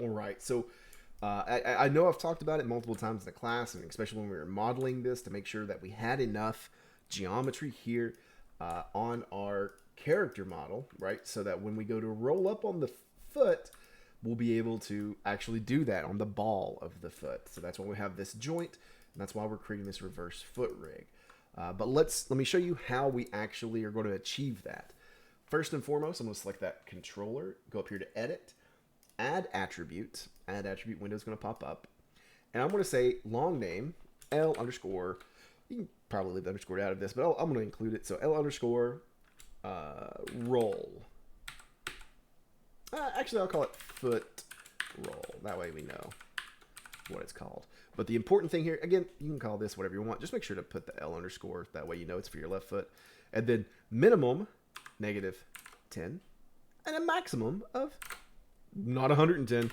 All right, so I know I've talked about it multiple times in the class, and especially when we were modeling this to make sure that we had enough geometry here on our character model, right? So that when we go to roll up on the foot, we'll be able to actually do that on the ball of the foot. So that's why we have this joint, and that's why we're creating this reverse foot rig. But let me show you how we actually are going to achieve that. First and foremost, I'm going to select that controller, go up here to Edit, Add Attribute. Add Attribute window is going to pop up. And I'm going to say long name, L underscore, you can probably leave the underscore out of this, but I'm going to include it. So L underscore roll. Actually, I'll call it foot roll. That way we know what it's called. But the important thing here, again, you can call this whatever you want. Just make sure to put the L underscore. That way you know it's for your left foot. And then minimum, -10. And a maximum of not 110,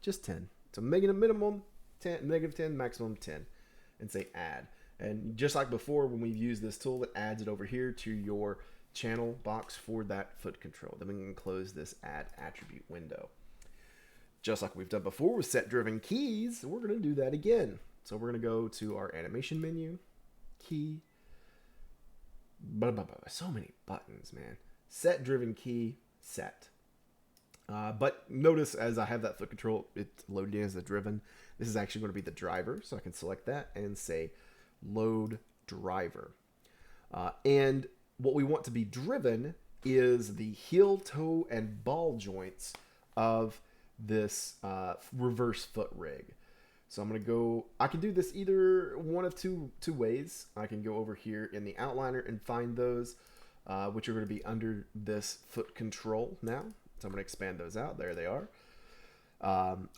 just 10. So making a minimum 10, -10, maximum 10. And say add. And just like before, when we've used this tool, it adds it over here to your channel box for that foot control. Then we can close this add attribute window. Just like we've done before with set driven keys, we're going to do that again. So we're going to go to our animation menu, key, so many buttons, man. Set driven key, set. But notice as I have that foot control, it's loaded in as the driven. This is actually going to be the driver, so I can select that and say load driver. And what we want to be driven is the heel, toe, and ball joints of this reverse foot rig. So I'm going to go, I can do this either one of two ways. I can go over here in the outliner and find those, which are going to be under this foot control now. So I'm going to expand those out. There they are.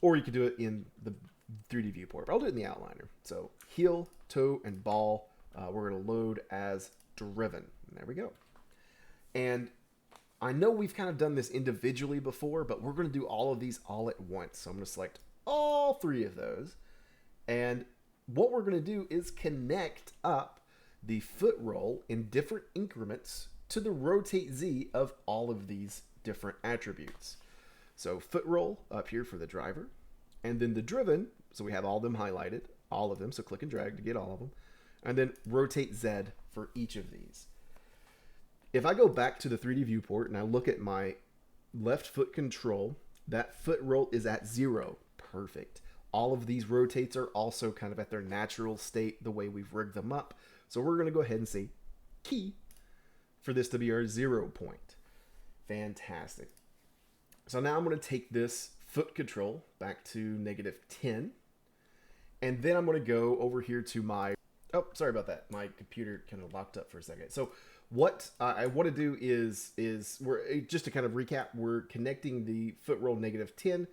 Or you could do it in the 3D viewport, but I'll do it in the outliner. So heel, toe, and ball, we're going to load as driven. And there we go. And I know we've kind of done this individually before, but we're going to do all of these all at once. So I'm going to select all three of those. And what we're going to do is connect up the foot roll in different increments to the rotate Z of all of these different attributes. So foot roll up here for the driver, and then the driven, so we have all of them highlighted, all of them, so click and drag to get all of them, and then rotate Z for each of these. If I go back to the 3D viewport and I look at my left foot control, that foot roll is at 0. Perfect. All of these rotates are also kind of at their natural state, the way we've rigged them up. So we're going to go ahead and say key for this to be our 0 point. Fantastic. So now I'm going to take this foot control back to -10. And then I'm going to go over here to my, oh, sorry about that. My computer kind of locked up for a second. So what I want to do is we're just to kind of recap, we're connecting the foot roll -10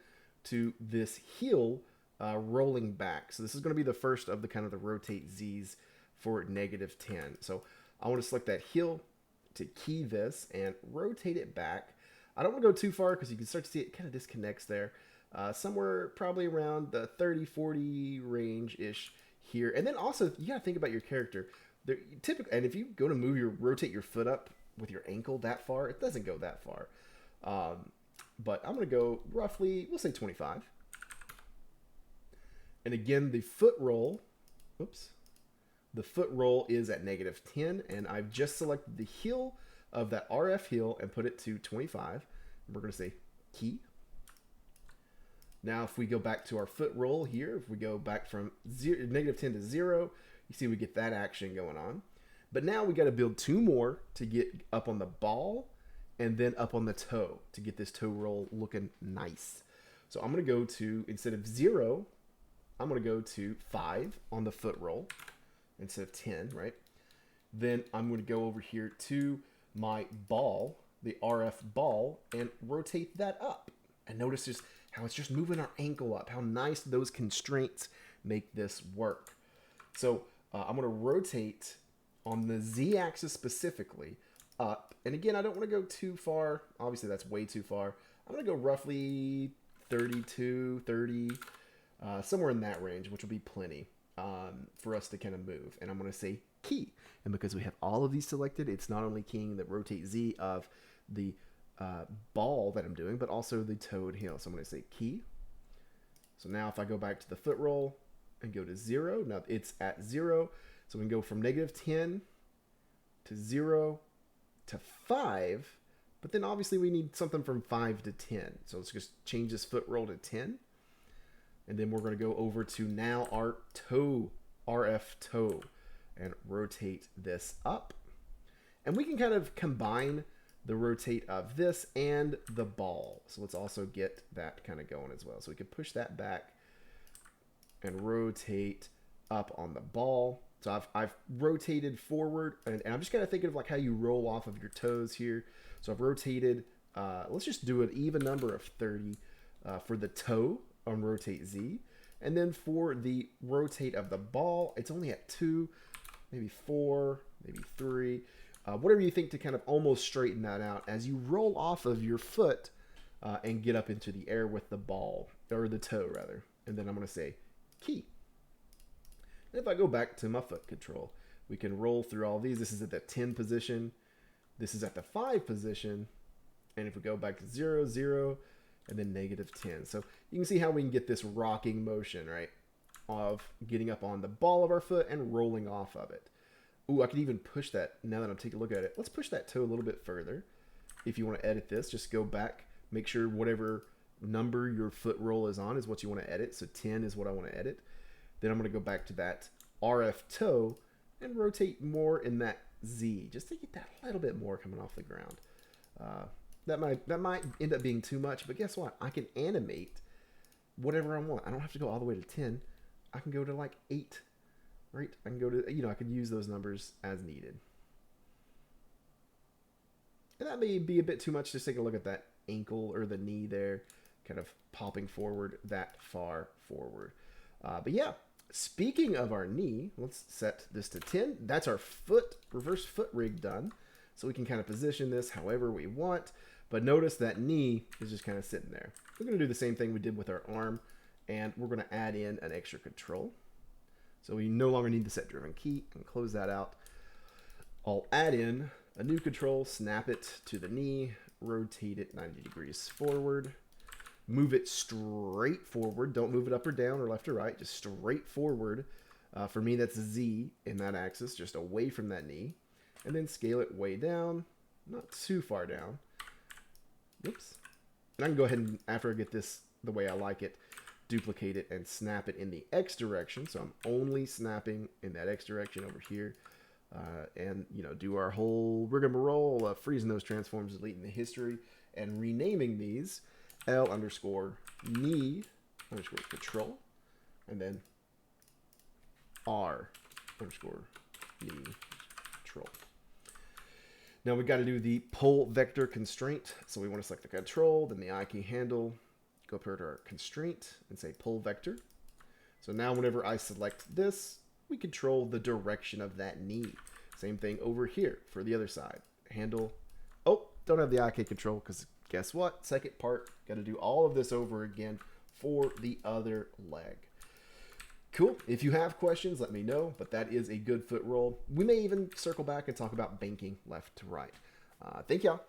to this heel rolling back. So this is going to be the first of the kind of the rotate Z's for -10. So I want to select that heel to key this and rotate it back. I don't want to go too far because you can start to see it kind of disconnects there. Somewhere probably around the 30-40 range-ish here. And then also, you got to think about your character. Typically, and if you go to rotate your foot up with your ankle that far, it doesn't go that far. But I'm going to go roughly, we'll say 25. And again, the foot roll, oops, the foot roll is at -10, and I've just selected the heel of that RF heel and put it to 25. We're going to say key. Now, if we go back to our foot roll here, if we go back from -10 to 0, you see we get that action going on. But now we got to build 2 more to get up on the ball and then up on the toe to get this toe roll looking nice. So I'm going to go to, instead of 0, I'm going to go to 5 on the foot roll instead of 10, right? Then I'm going to go over here to my ball, the RF ball, and rotate that up. And notice just how it's just moving our ankle up, how nice those constraints make this work. So I'm going to rotate on the Z-axis specifically up. And again, I don't want to go too far. Obviously, that's way too far. I'm going to go roughly 32, 30, somewhere in that range, which will be plenty for us to kind of move. And I'm going to say key. And because we have all of these selected, it's not only keying the rotate Z of the ball that I'm doing, but also the toe and heel. So I'm going to say key. So now if I go back to the foot roll and go to 0, now it's at 0. So we can go from -10 to 0 to 5. But then obviously we need something from 5 to 10. So let's just change this foot roll to 10. And then we're going to go over to now our toe, RF toe, and rotate this up. And we can kind of combine the rotate of this and the ball. So let's also get that kind of going as well. So we can push that back and rotate up on the ball. So I've rotated forward, and I'm just kind of thinking of like how you roll off of your toes here. So I've rotated, let's just do an even number of 30 for the toe on rotate Z. And then for the rotate of the ball, it's only at 2, maybe 4, maybe 3. Whatever you think to kind of almost straighten that out as you roll off of your foot and get up into the air with the ball, or the toe rather. And then I'm going to say key. And if I go back to my foot control, we can roll through all these. This is at the 10 position. This is at the 5 position. And if we go back to 0, 0, and then -10. So you can see how we can get this rocking motion, right? Of getting up on the ball of our foot and rolling off of it. Ooh, I could even push that now that I'm taking a look at it. Let's push that toe a little bit further. If you want to edit this, just go back. Make sure whatever number your foot roll is on is what you want to edit. So 10 is what I want to edit. Then I'm going to go back to that RF toe and rotate more in that Z, just to get that a little bit more coming off the ground. That might end up being too much, but guess what? I can animate whatever I want. I don't have to go all the way to 10. I can go to like 8. Right? I can go to, I can use those numbers as needed. And that may be a bit too much. Just take a look at that ankle or the knee there, kind of popping forward that far forward. But yeah, speaking of our knee, let's set this to 10. That's our reverse foot rig done. So we can kind of position this however we want. But notice that knee is just kind of sitting there. We're going to do the same thing we did with our arm. And we're going to add in an extra control. So we no longer need the set driven key, and close that out. I'll add in a new control, snap it to the knee, rotate it 90 degrees forward, move it straight forward. Don't move it up or down or left or right, just straight forward. For me, that's Z in that axis, just away from that knee. And then scale it way down, not too far down. Oops. And I can go ahead and, after I get this the way I like it, duplicate it and snap it in the X direction. So I'm only snapping in that X direction over here. And, do our whole rigmarole of freezing those transforms, deleting the history, and renaming these L_knee_control, and then R_knee control. Now we've got to do the pull vector constraint. So we want to select the control, then the I key handle, go up here to our constraint and say pull vector. So now whenever I select this, we control the direction of that knee. Same thing over here for the other side. Handle. Oh, don't have the IK control because guess what? Second part, got to do all of this over again for the other leg. Cool. If you have questions, let me know, but that is a good foot roll. We may even circle back and talk about banking left to right. Thank y'all.